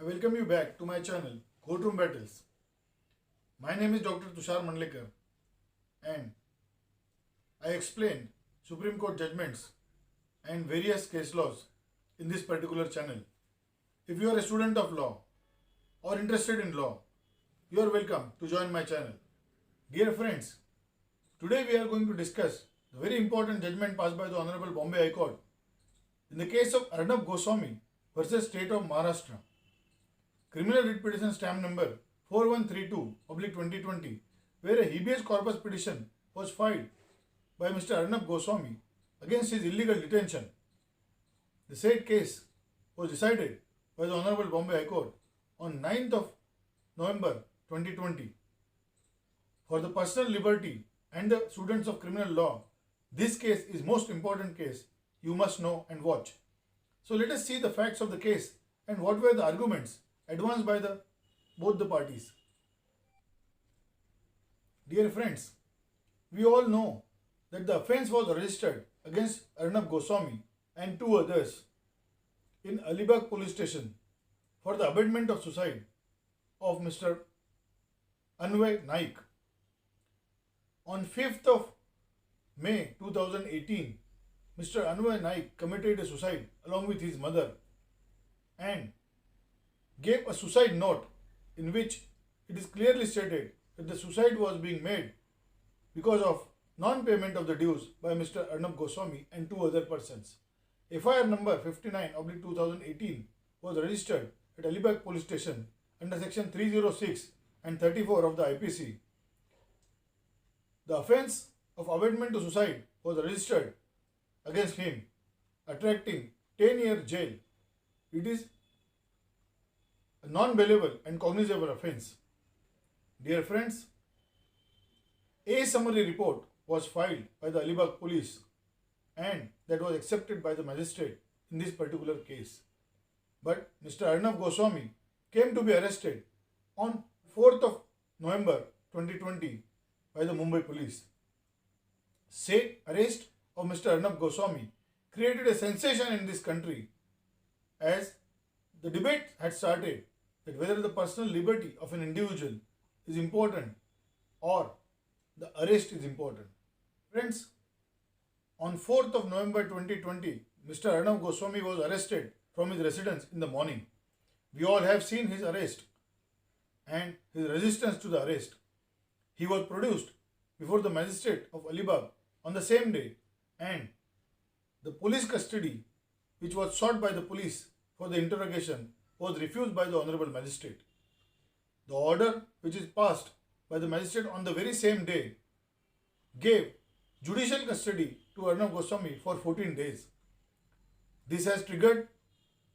I welcome you back to my channel, Courtroom Battles. My name is Dr. Tushar Mandlekar and I explain Supreme Court judgments and various case laws in this particular channel. If you are a student of law or interested in law, you are welcome to join my channel. Dear friends, today we are going to discuss the very important judgment passed by the Honorable Bombay High Court in the case of Arnab Goswami versus State of Maharashtra. Criminal writ petition stamp number 4132/2020, where a habeas corpus petition was filed by Mr. Arnab Goswami against his illegal detention. The said case was decided by the Honorable Bombay High Court on 9th of November 2020. For the personal liberty and the students of criminal law, this case is most important case you must know and watch. So let us see the facts of the case and what were the arguments advanced by both the parties. Dear friends, we all know that the offence was registered against Arnab Goswami and two others in Alibag police station for the abetment of suicide of Mr. Anvay Naik. On 5th of May 2018, Mr. Anvay Naik committed a suicide along with his mother and gave a suicide note in which it is clearly stated that the suicide was being made because of non-payment of the dues by Mr. Arnab Goswami and two other persons. FIR number 59/2018 was registered at Alibag police station under section 306 and 34 of the IPC. The offence of abatement to suicide was registered against him, attracting 10-year jail. It is a non-bailable and cognizable offence. Dear friends, a summary report was filed by the Alibag police and that was accepted by the magistrate in this particular case. But Mr. Arnab Goswami came to be arrested on 4th of November 2020 by the Mumbai police. Said arrest of Mr. Arnab Goswami created a sensation in this country as the debate had started that whether the personal liberty of an individual is important or the arrest is important. Friends, on 4th of November 2020, Mr. Arnab Goswami was arrested from his residence in the morning. We all have seen his arrest and his resistance to the arrest. He was produced before the magistrate of Alibag on the same day and the police custody which was sought by the police for the interrogation was refused by the Honorable Magistrate. The order which is passed by the Magistrate on the very same day gave judicial custody to Arnab Goswami for 14 days. This has triggered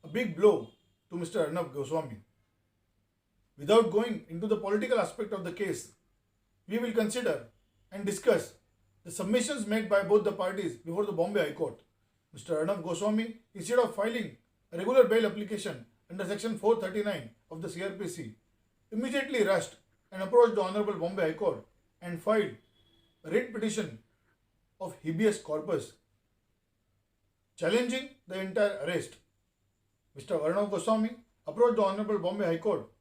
a big blow to Mr. Arnab Goswami. Without going into the political aspect of the case, we will consider and discuss the submissions made by both the parties before the Bombay High Court. Mr. Arnab Goswami, instead of filing a regular bail application under section 439 of the CRPC, immediately rushed and approached the Honorable Bombay High Court and filed a writ petition of habeas corpus challenging the entire arrest. Mr. Arnab Goswami approached the Honorable Bombay High Court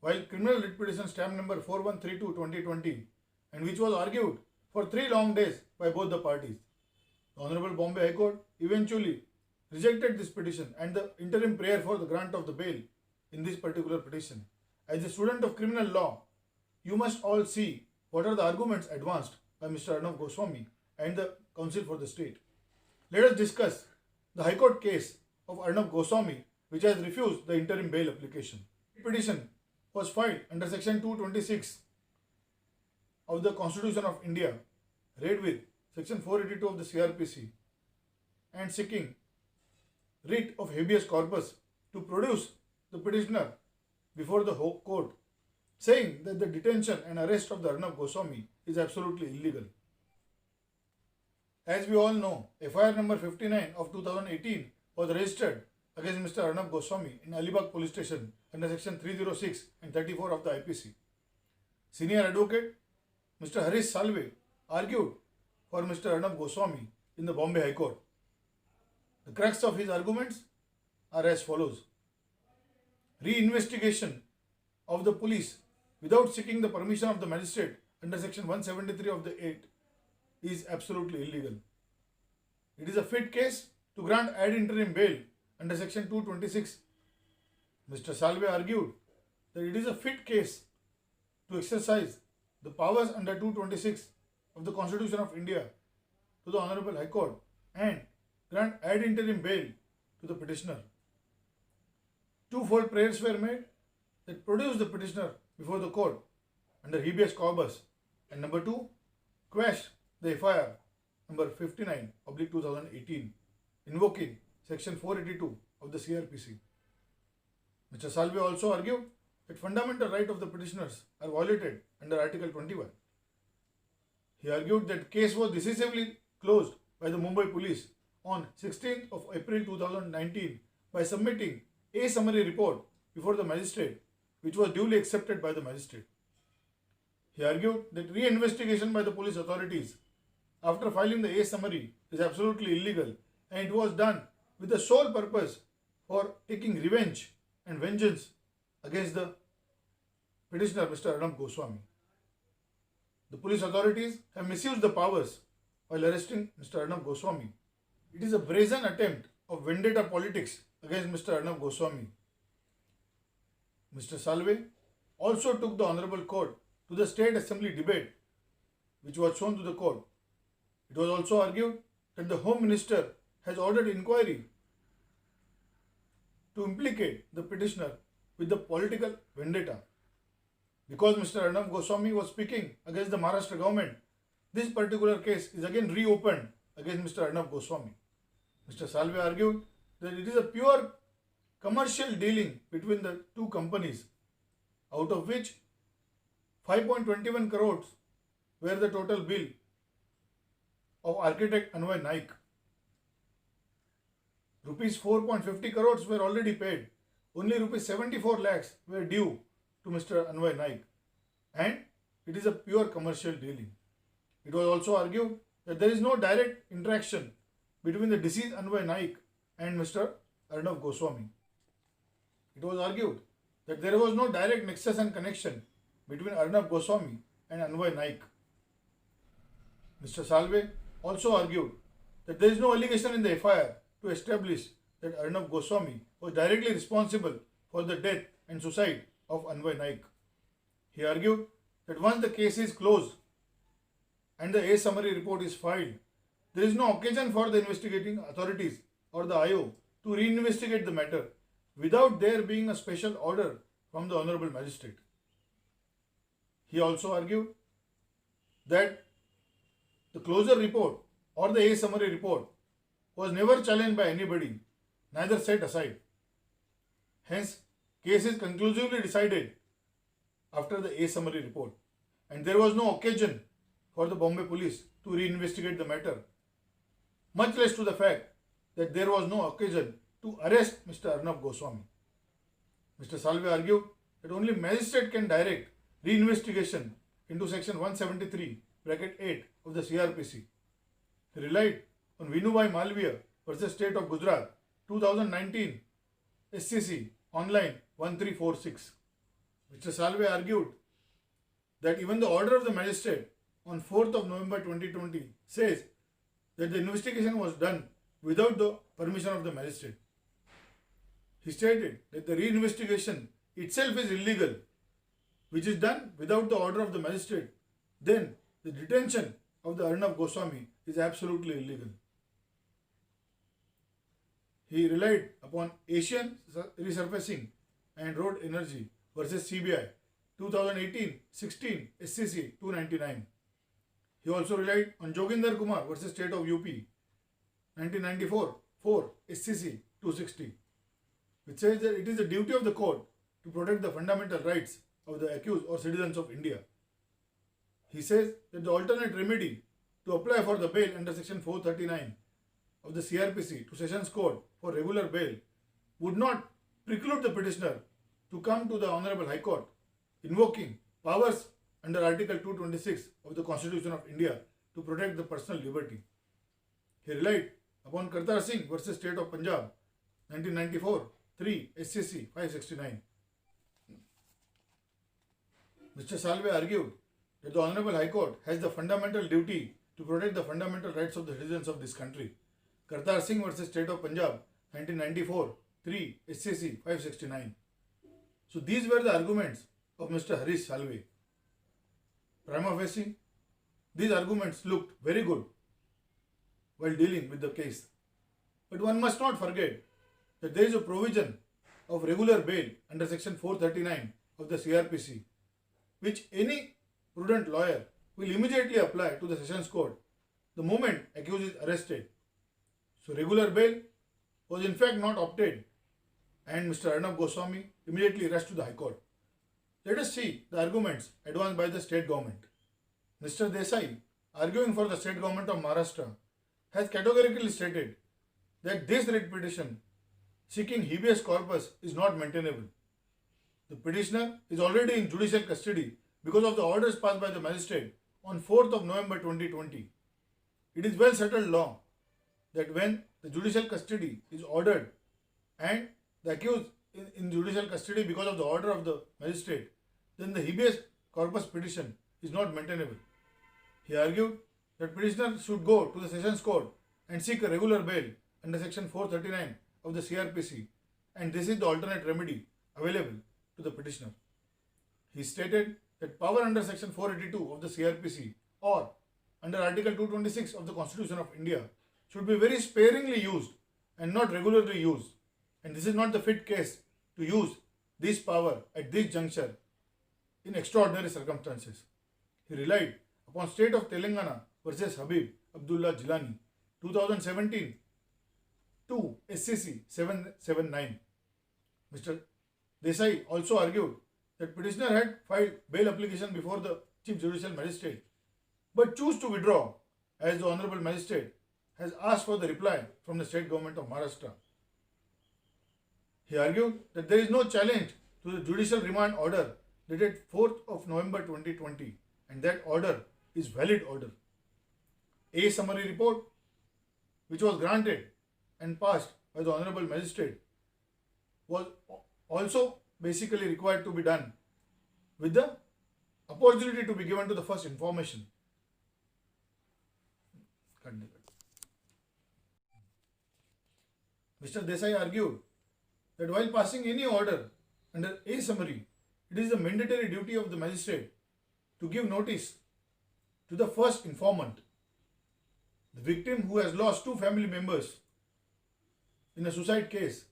while criminal writ petition stamp number 4132/2020 and which was argued for 3 long days by both the parties. The Honorable Bombay High Court eventually rejected this petition and the interim prayer for the grant of the bail in this particular petition. As a student of criminal law, you must all see what are the arguments advanced by Mr. Arnab Goswami and the counsel for the state. Let us discuss the High Court case of Arnab Goswami which has refused the interim bail application. The petition was filed under section 226 of the Constitution of India, read with section 482 of the CRPC and seeking writ of habeas corpus to produce the petitioner before the court, saying that the detention and arrest of the Arnab Goswami is absolutely illegal. As we all know, FIR number 59/2018 was registered against Mr. Arnab Goswami in Alibag police station under section 306 and 34 of the IPC. Senior advocate Mr. Harish Salve argued for Mr. Arnab Goswami in the Bombay High Court. The crux of his arguments are as follows. reinvestigation of the police without seeking the permission of the magistrate under section 173 of the Act is absolutely illegal. It is a fit case to grant ad interim bail under section 226. Mr. Salve argued that it is a fit case to exercise the powers under 226 of the Constitution of India to the Honorable High Court and grant ad interim bail to the petitioner. Twofold prayers were made that produce the petitioner before the court under habeas corpus, and number two, quash the FIR number 59/2018 invoking section 482 of the CRPC. Mr. Salve also argued that fundamental rights of the petitioners are violated under Article 21. He argued that case was decisively closed by the Mumbai police on 16th of April 2019 by submitting a summary report before the magistrate, which was duly accepted by the magistrate. He argued that reinvestigation by the police authorities after filing the A summary is absolutely illegal, and it was done with the sole purpose for taking revenge and vengeance against the petitioner, Mr. Arnab Goswami. The police authorities have misused the powers while arresting Mr. Arnab Goswami. It is a brazen attempt of vendetta politics against Mr. Arnab Goswami. Mr. Salve also took the Honorable Court to the State Assembly debate, which was shown to the court. It was also argued that the Home Minister has ordered inquiry to implicate the petitioner with the political vendetta. Because Mr. Arnab Goswami was speaking against the Maharashtra government, this particular case is again reopened against Mr. Arnab Goswami. Mr. Salve argued that it is a pure commercial dealing between the two companies, out of which 5.21 crores were the total bill of architect Anvay Naik. Rupees 4.50 crores were already paid. Only rupees 74 lakhs were due to Mr. Anvay Naik, and it is a pure commercial dealing. It was also argued that there is no direct interaction between the deceased Anvay Naik and Mr. Arnab Goswami. It was argued that there was no direct nexus and connection between Arnab Goswami and Anvay Naik. Mr. Salve also argued that there is no allegation in the FIR to establish that Arnab Goswami was directly responsible for the death and suicide of Anvay Naik. He argued that once the case is closed and the A summary report is filed, there is no occasion for the investigating authorities or the IO to reinvestigate the matter without there being a special order from the Honorable Magistrate. He also argued that the closure report or the A summary report was never challenged by anybody, neither set aside. Hence, case is conclusively decided after the A summary report, and there was no occasion for the Bombay police to reinvestigate the matter, much less to the fact that there was no occasion to arrest Mr. Arnab Goswami. Mr. Salve argued that only magistrate can direct reinvestigation into section 173(8) of the CRPC. He relied on Vinubai Malviya versus State of Gujarat 2019 SCC online 1346. Mr. Salve argued that even the order of the magistrate on 4th of November 2020 says that the investigation was done without the permission of the magistrate. He stated that the reinvestigation itself is illegal, which is done without the order of the magistrate. Then the detention of the Arnab Goswami is absolutely illegal. He relied upon Asian Resurfacing and Road Energy versus CBI 2018-16 SCC 299. He also relied on Joginder Kumar versus State of UP 1994-4 SCC 260, which says that it is the duty of the court to protect the fundamental rights of the accused or citizens of India. He says that the alternate remedy to apply for the bail under section 439 of the CRPC to Sessions Court for regular bail would not preclude the petitioner to come to the Honorable High Court invoking powers under Article 226 of the Constitution of India to protect the personal liberty. He relied upon Kartar Singh versus State of Punjab 1994-3 SCC 569, Mr. Salve argued that the Honorable High Court has the fundamental duty to protect the fundamental rights of the citizens of this country. Kartar Singh versus State of Punjab, 1994, 3 SCC 569. So these were the arguments of Mr. Harish Salve. Prima facie, these arguments looked very good while dealing with the case. But one must not forget that there is a provision of regular bail under section 439 of the CRPC, which any prudent lawyer will immediately apply to the Sessions Court the moment accused is arrested. So regular bail was in fact not opted, and Mr. Arnab Goswami immediately rushed to the High Court. Let us see the arguments advanced by the state government. Mr. Desai, arguing for the state government of Maharashtra, has categorically stated that this writ petition seeking habeas corpus is not maintainable. The petitioner is already in judicial custody because of the orders passed by the magistrate on 4th of November 2020. It is well settled law that when the judicial custody is ordered and the accused in judicial custody because of the order of the magistrate, then the habeas corpus petition is not maintainable. He argued that petitioner should go to the Sessions Court and seek a regular bail under section 439 of the CRPC, and this is the alternate remedy available to the petitioner. He stated that power under section 482 of the CRPC or under article 226 of the Constitution of India should be very sparingly used and not regularly used, and this is not the fit case to use this power at this juncture in extraordinary circumstances. He relied upon State of Telangana versus Habib Abdullah Jilani, 2017, 2 SCC 779. Mr. Desai also argued that petitioner had filed bail application before the Chief Judicial Magistrate but choose to withdraw as the Honorable Magistrate has asked for the reply from the State Government of Maharashtra. He argued that there is no challenge to the judicial remand order dated 4th of November 2020 and that order is valid order. A summary report which was granted and passed by the Honorable Magistrate was also basically required to be done with the opportunity to be given to the first information. Mr. Desai argued that while passing any order under A summary, it is the mandatory duty of the magistrate to give notice to the first informant. The victim who has lost two family members in a suicide case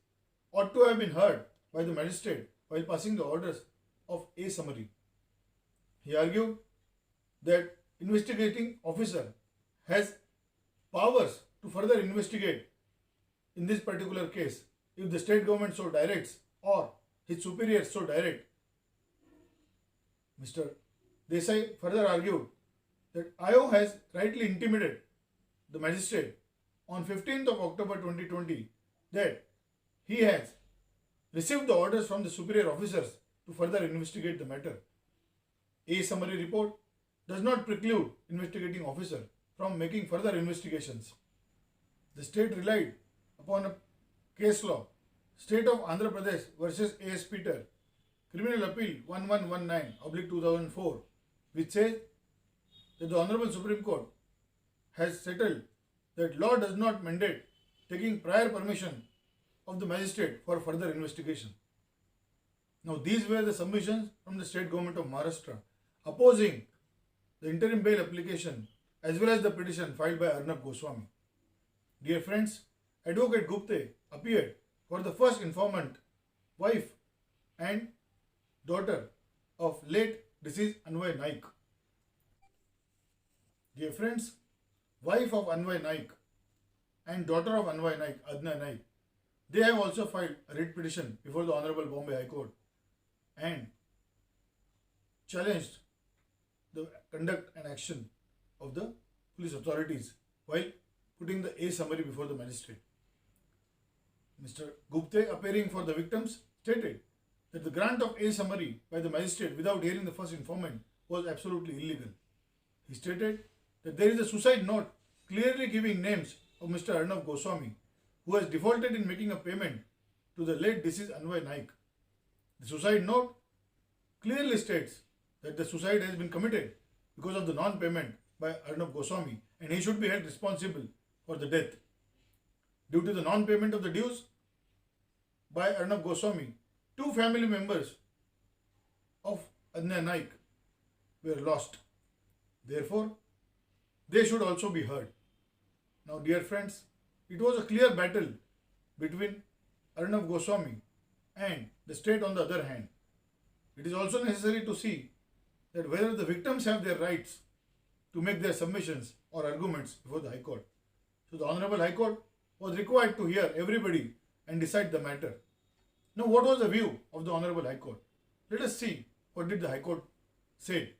ought to have been heard by the magistrate while passing the orders of A summary. He argued that investigating officer has powers to further investigate in this particular case if the state government so directs or his superiors so direct. Mr. Desai further argued that IO has rightly intimated the magistrate on 15th of October 2020 that he has received the orders from the superior officers to further investigate the matter. A summary report does not preclude investigating officer from making further investigations. The state relied upon a case law, State of Andhra Pradesh versus A.S. Peter, Criminal Appeal 1119/2004, which says that the Honorable Supreme Court has settled that law does not mandate taking prior permission of the magistrate for further investigation. Now these were the submissions from the state government of Maharashtra opposing the interim bail application as well as the petition filed by Arnab Goswami. Dear friends, Advocate Gupte appeared for the first informant, wife and daughter of late deceased Anvay Naik. Dear friends, wife of Anvay Naik and daughter of Anvay Naik, Adna Naik, they have also filed a writ petition before the Honorable Bombay High Court and challenged the conduct and action of the police authorities while putting the A summary before the magistrate. Mr. Gupte, appearing for the victims, stated that the grant of A summary by the magistrate without hearing the first informant was absolutely illegal. He stated that there is a suicide note clearly giving names of Mr. Arnab Goswami, who has defaulted in making a payment to the late deceased Anvay Naik. The suicide note clearly states that the suicide has been committed because of the non-payment by Arnab Goswami and he should be held responsible for the death. Due to the non-payment of the dues by Arnab Goswami, two family members of Anya Naik were lost. Therefore, they should also be heard. Now, dear friends, it was a clear battle between Arnab Goswami and the state on the other hand. It is also necessary to see that whether the victims have their rights to make their submissions or arguments before the High Court. So the Honorable High Court was required to hear everybody and decide the matter. Now, what was the view of the Honorable High Court? Let us see what did the High Court say.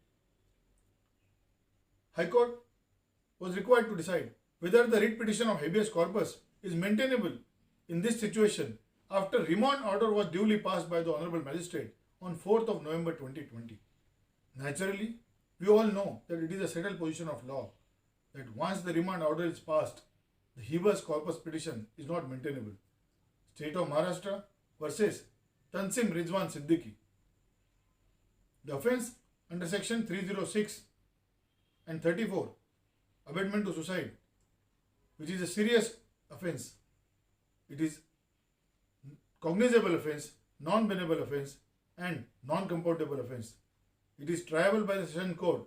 High Court was required to decide whether the writ petition of habeas corpus is maintainable in this situation after remand order was duly passed by the Honorable Magistrate on 4th of November 2020. Naturally, we all know that it is a settled position of law that once the remand order is passed, the habeas corpus petition is not maintainable. State of Maharashtra versus Tansim Rizwan Siddiqui. The offence under section 306 and 34, abetment to suicide, which is a serious offence. It is cognizable offence, non-bailable offence and non-compoundable offence. It is triable by the Session Court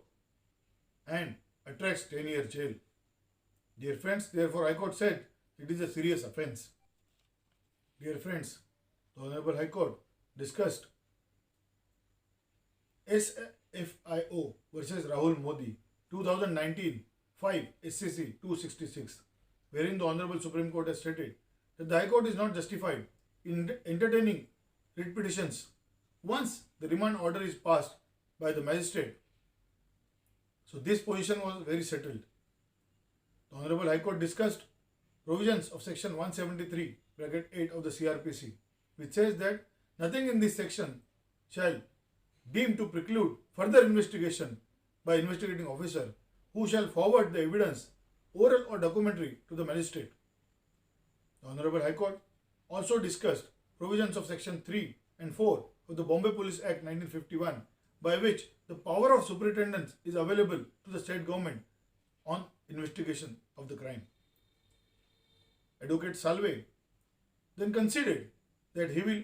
and attracts 10-year jail. Dear friends, therefore High Court said it is a serious offence. Dear friends, the Honorable High Court discussed SFIO versus Rahul Modi 2019 5 SCC 266, wherein the Honorable Supreme Court has stated that the High Court is not justified in entertaining writ petitions once the remand order is passed by the magistrate. So this position was very settled. The Honorable High Court discussed provisions of section 173 bracket 8 of the CRPC, which says that nothing in this section shall deem to preclude further investigation by investigating officer who shall forward the evidence, oral or documentary, to the magistrate. The Honorable High Court also discussed provisions of section 3 and 4 of the Bombay Police Act 1951, by which the power of superintendence is available to the state government on investigation of the crime. Advocate Salve then considered that he will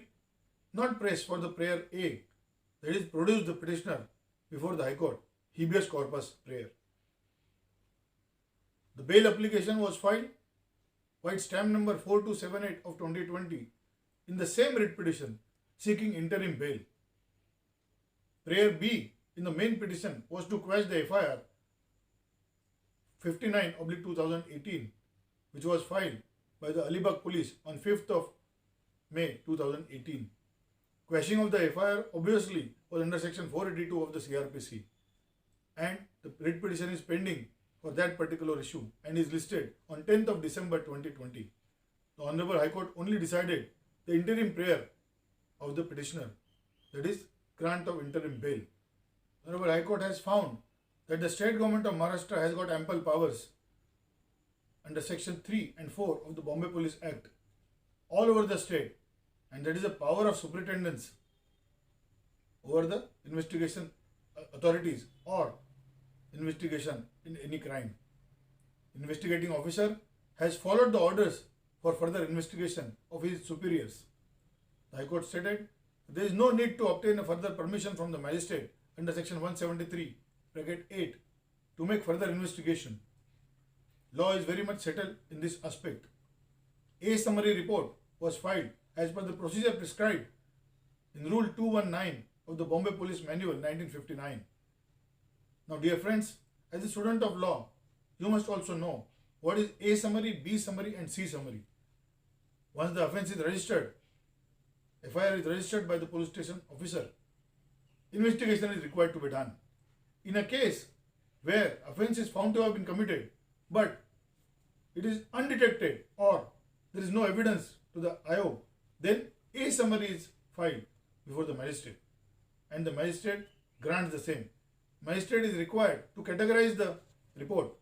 not press for the prayer A, that is, produce the petitioner before the High Court, habeas corpus prayer. The bail application was filed, white stamp number 4278 of 2020, in the same writ petition seeking interim bail. Prayer B in the main petition was to quash the FIR 59/2018, which was filed by the Alibag police on 5th of May 2018. Quashing of the FIR obviously was under section 482 of the CRPC, and the writ petition is pending for that particular issue and is listed on 10th of December 2020. The Honorable High Court only decided the interim prayer of the petitioner, that is, grant of interim bail. The Honorable High Court has found that the state government of Maharashtra has got ample powers under section 3 and 4 of the Bombay Police Act all over the state, and that is the power of superintendence over the investigation authorities or investigation in any crime. Investigating officer has followed the orders for further investigation of his superiors. The High Court stated there is no need to obtain a further permission from the magistrate under section 173 bracket 8 to make further investigation. Law is very much settled in this aspect. A summary report was filed as per the procedure prescribed in Rule 219 of the Bombay Police Manual 1959. Now, dear friends, as a student of law, you must also know what is A summary, B summary and C summary. Once the offence is registered, FIR is registered by the police station officer, investigation is required to be done. In a case where offence is found to have been committed, but it is undetected or there is no evidence to the IO, then A summary is filed before the magistrate and the magistrate grants the same. Magistrate is required to categorize the report,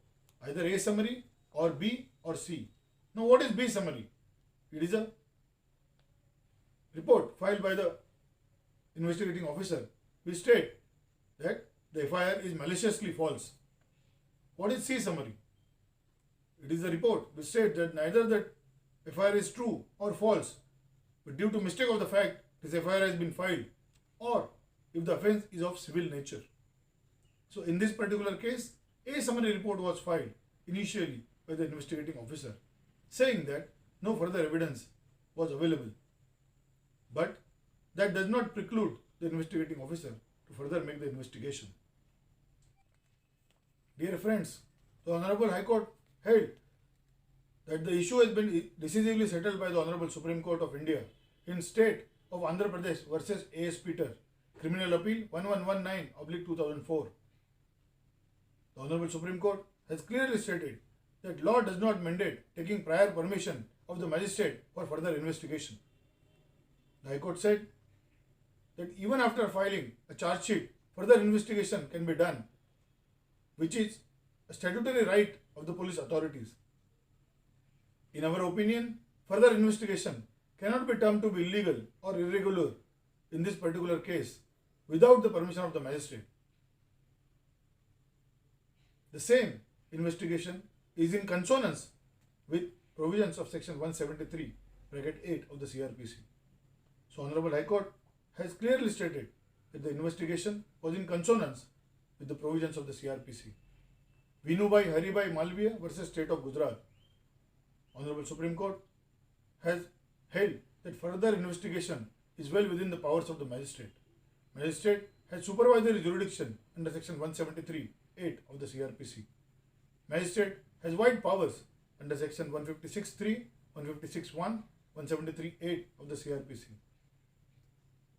either A summary or B or C. Now, what is B summary? It is a report filed by the investigating officer which state that the FIR is maliciously false. What is C summary? It is a report which states that neither the FIR is true or false, but due to mistake of the fact, this FIR has been filed, or if the offence is of civil nature. So in this particular case, a summary report was filed initially by the investigating officer, saying that no further evidence was available. But that does not preclude the investigating officer to further make the investigation. Dear friends, the Honorable High Court held that the issue has been decisively settled by the Honorable Supreme Court of India in State of Andhra Pradesh versus A.S. Peter, Criminal Appeal 1119/2004. The Honorable Supreme Court has clearly stated that law does not mandate taking prior permission of the magistrate for further investigation. The High Court said that even after filing a charge sheet, further investigation can be done, which is a statutory right of the police authorities. In our opinion, further investigation cannot be termed to be illegal or irregular in this particular case without the permission of the magistrate. The same investigation is in consonance with provisions of section 173, bracket 8 of the CRPC. So Honorable High Court has clearly stated that the investigation was in consonance with the provisions of the CRPC. Vinubai Haribai Malviya versus State of Gujarat. Honorable Supreme Court has held that further investigation is well within the powers of the magistrate. Magistrate has supervisory jurisdiction under section 173(8) of the CRPC. Magistrate has wide powers under section 156(3), 156(1), 173(8) of the CRPC.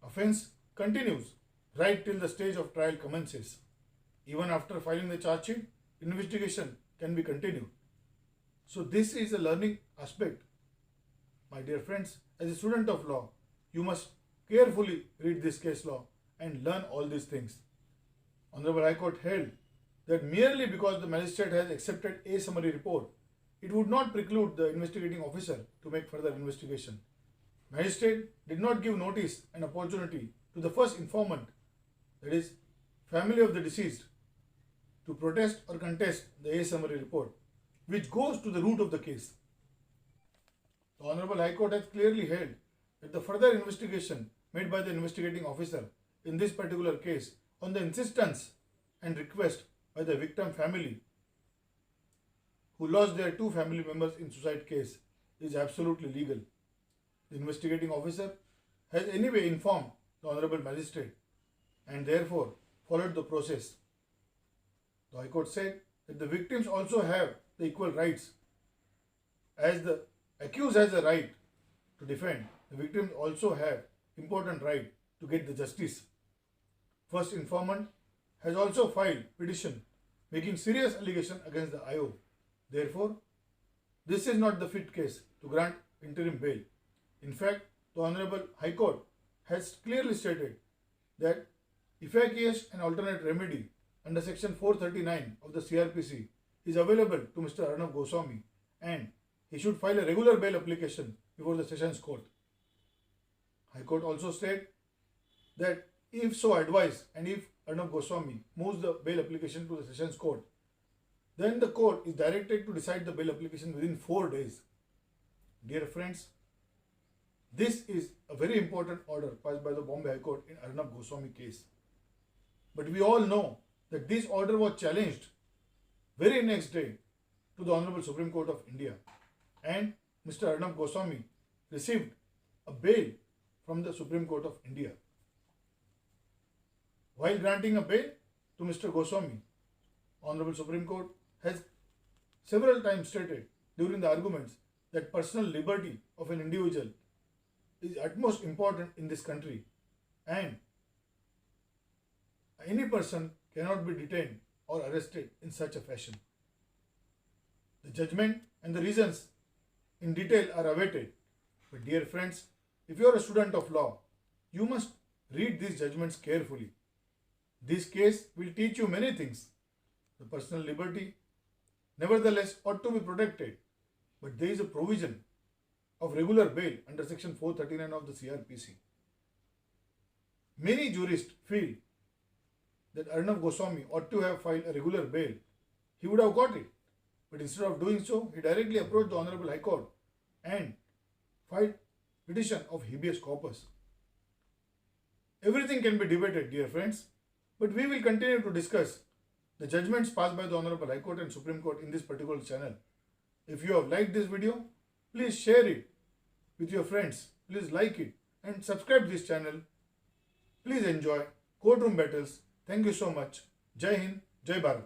Offence continues right till the stage of trial commences. Even after filing the charge sheet, investigation can be continued. So this is a learning aspect. My dear friends, as a student of law, you must carefully read this case law and learn all these things. Honorable High Court held that merely because the magistrate has accepted a summary report, it would not preclude the investigating officer to make further investigation. Magistrate did not give notice and opportunity to the first informant, that is, family of the deceased, to protest or contest the A summary report, which goes to the root of the case. The Honorable High Court has clearly held that the further investigation made by the investigating officer in this particular case on the insistence and request by the victim family who lost their two family members in suicide case is absolutely legal. The investigating officer has anyway informed the Honorable Magistrate and therefore followed the process. The High Court said that the victims also have the equal rights. As the accused has a right to defend, the victims also have important right to get the justice. First informant has also filed petition making serious allegation against the IO. Therefore, this is not the fit case to grant interim bail. In fact, the Honorable High Court has clearly stated that efficacious and alternate remedy under section 439 of the CRPC is available to Mr. Arnab Goswami and he should file a regular bail application before the Sessions Court. High Court also stated that if so advised and if Arnab Goswami moves the bail application to the Sessions Court, then the court is directed to decide the bail application within 4 days. Dear friends, this is a very important order passed by the Bombay High Court in Arnab Goswami case. But we all know that this order was challenged very next day to the Honorable Supreme Court of India and Mr. Arnab Goswami received a bail from the Supreme Court of India. While granting a bail to Mr. Goswami, Honorable Supreme Court has several times stated during the arguments that personal liberty of an individual is utmost important in this country and any person cannot be detained or arrested in such a fashion. The judgment and the reasons in detail are awaited. But dear friends, if you are a student of law, you must read these judgments carefully. This case will teach you many things. The personal liberty, nevertheless, ought to be protected. But there is a provision of regular bail under section 439 of the CRPC. Many jurists feel that Arnab Goswami ought to have filed a regular bail, he would have got it. But instead of doing so, he directly approached the Honorable High Court and filed petition of habeas corpus. Everything can be debated, dear friends, but we will continue to discuss the judgments passed by the Honorable High Court and Supreme Court in this particular channel. If you have liked this video, please share it with your friends. Please like it and subscribe this channel. Please enjoy courtroom battles. Thank you so much. Jai Hind, Jai Bharat.